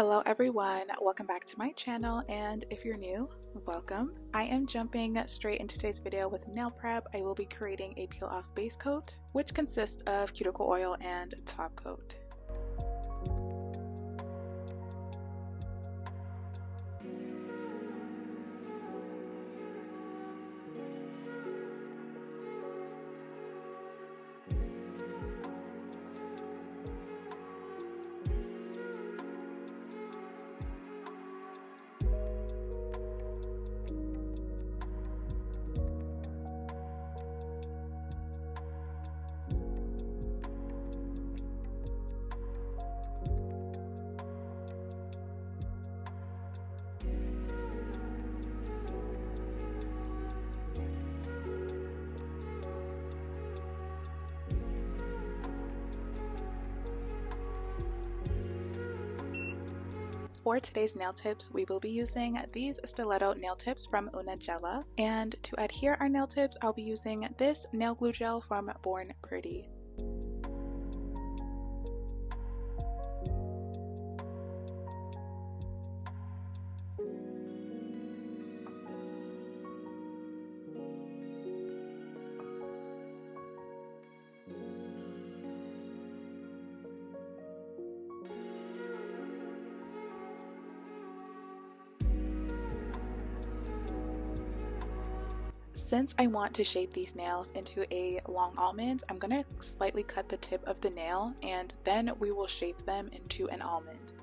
Hello everyone, welcome back to my channel, and if you're new, welcome. I am jumping straight into today's video with nail prep. I will be creating a peel off base coat, which consists of cuticle oil and top coat. For today's nail tips, we will be using these stiletto nail tips from Untitled, and to adhere our nail tips, I'll be using this nail glue gel from Born Pretty. Since I want to shape these nails into a long almond, I'm going to slightly cut the tip of the nail and then we will shape them into an almond.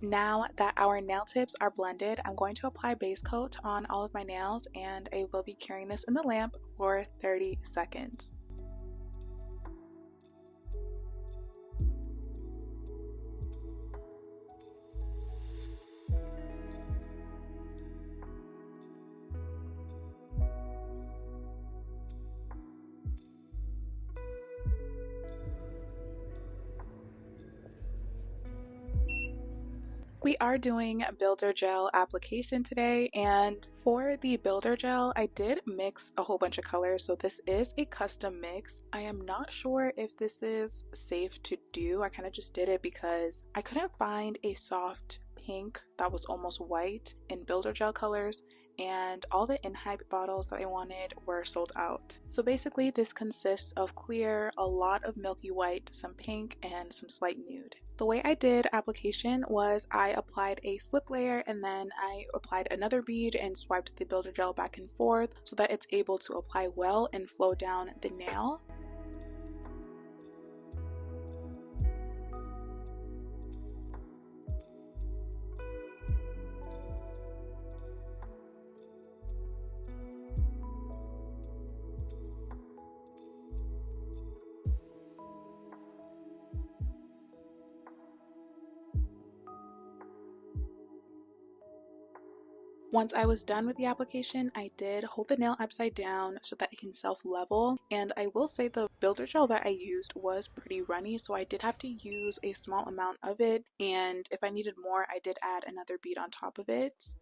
Now that our nail tips are blended, I'm going to apply base coat on all of my nails, and I will be curing this in the lamp for 30 seconds. We are doing builder gel application today, and for the builder gel I did mix a whole bunch of colors, so this is a custom mix. I am not sure if this is safe to do. I kind of just did it because I couldn't find a soft pink that was almost white in builder gel colors, and all the in-hype bottles that I wanted were sold out. So basically this consists of clear, a lot of milky white, some pink, and some slight nude. The way I did application was I applied a slip layer and then I applied another bead and swiped the builder gel back and forth so that it's able to apply well and flow down the nail. Once I was done with the application, I did hold the nail upside down so that it can self-level, and I will say the builder gel that I used was pretty runny, so I did have to use a small amount of it, and if I needed more, I did add another bead on top of it.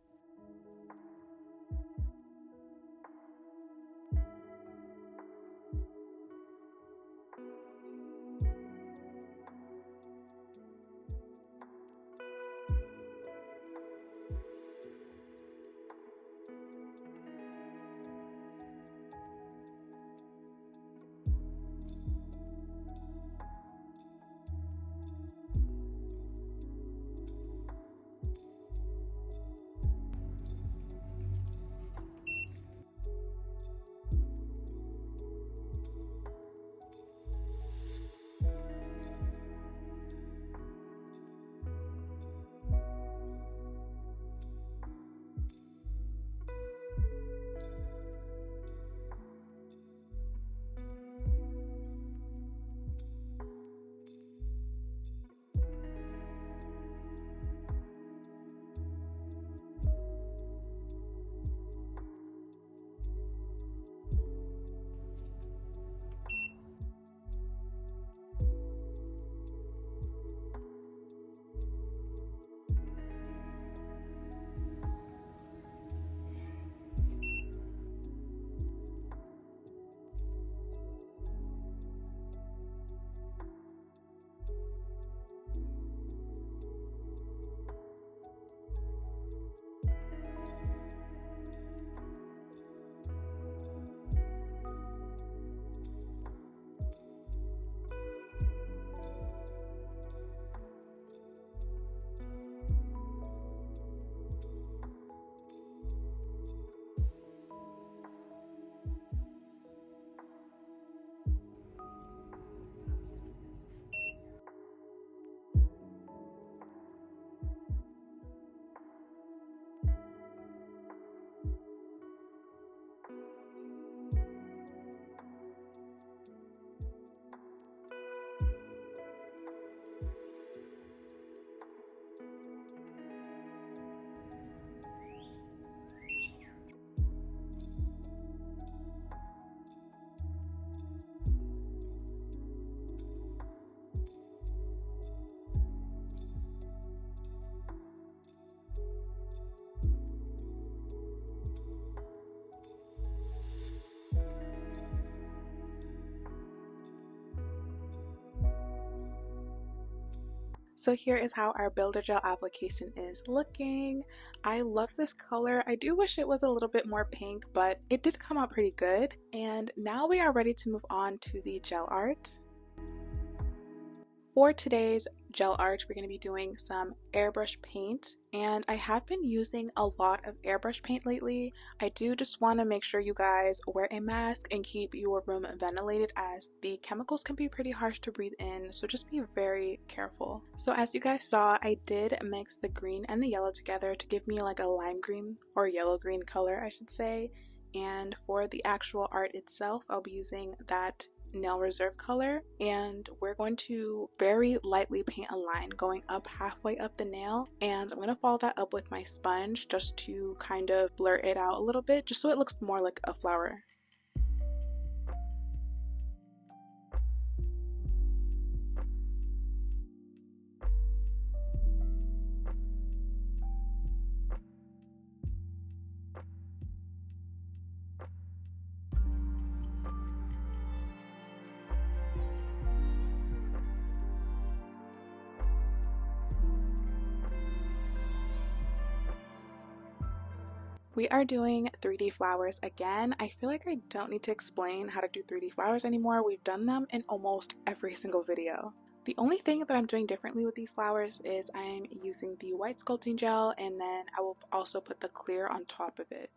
So here is how our builder gel application is looking. I love this color. I do wish it was a little bit more pink, but it did come out pretty good. And now we are ready to move on to the gel art. For today's gel art, we're going to be doing some airbrush paint, and I have been using a lot of airbrush paint lately. I do just want to make sure you guys wear a mask and keep your room ventilated, as the chemicals can be pretty harsh to breathe in, so just be very careful. So as you guys saw, I did mix the green and the yellow together to give me like a lime green or yellow green color, I should say. And for the actual art itself, I'll be using that nail reserve color, and we're going to very lightly paint a line going up halfway up the nail, and I'm going to follow that up with my sponge just to kind of blur it out a little bit, just so it looks more like a flower. We are doing 3D flowers again. I feel like I don't need to explain how to do 3D flowers anymore. We've done them in almost every single video. The only thing that I'm doing differently with these flowers is I'm using the white sculpting gel, and then I will also put the clear on top of it.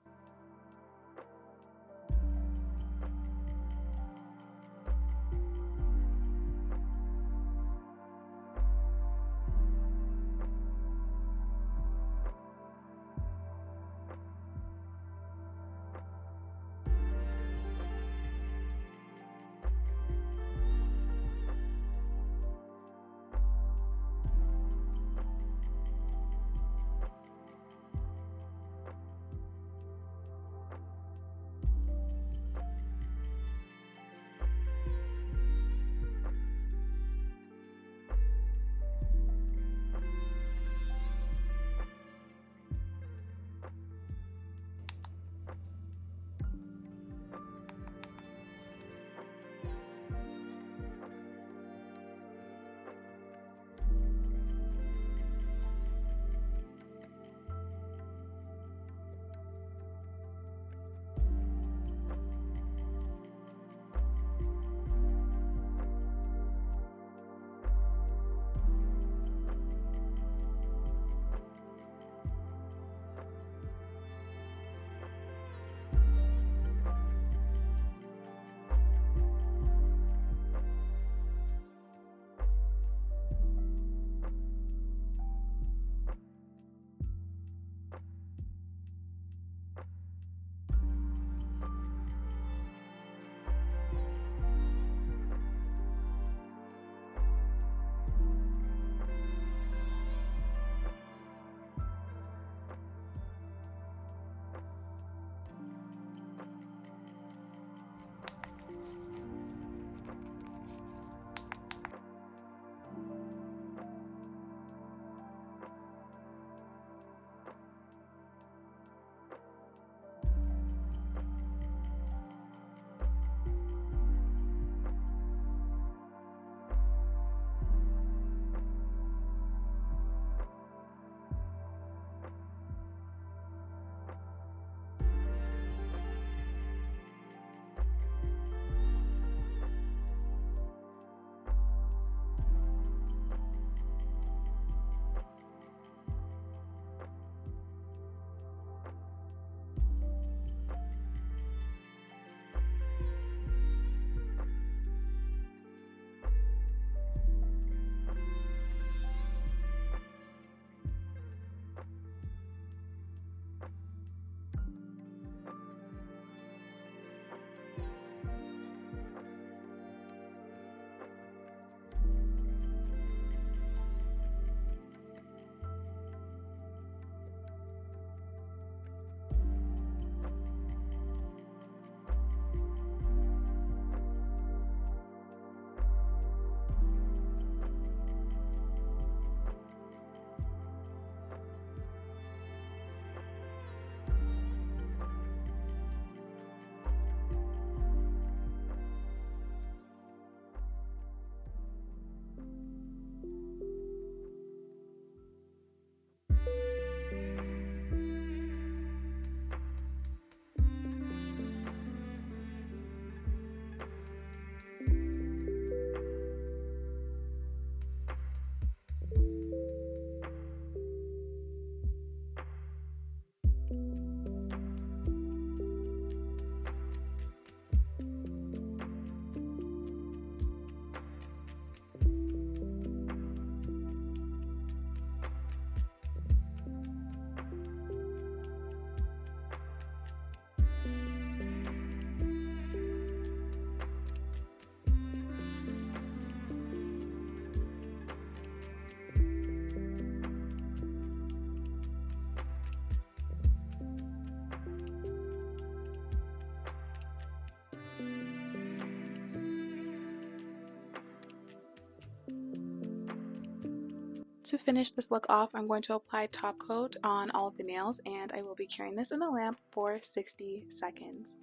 to finish this look off, I'm going to apply top coat on all of the nails, and I will be curing this in the lamp for 60 seconds.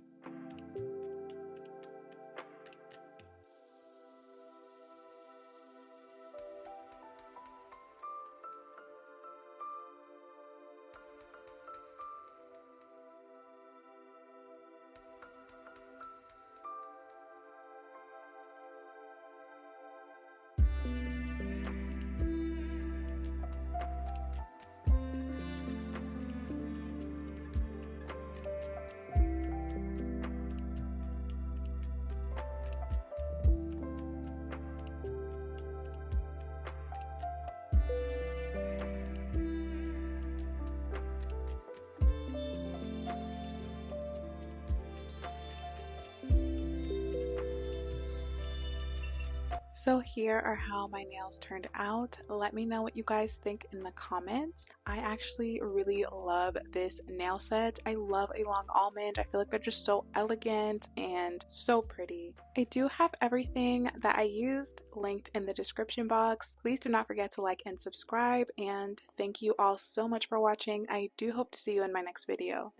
So here are how my nails turned out. Let me know what you guys think in the comments. I actually really love this nail set. I love a long almond. I feel like they're just so elegant and so pretty. I do have everything that I used linked in the description box. Please do not forget to like and subscribe, and thank you all so much for watching. I do hope to see you in my next video.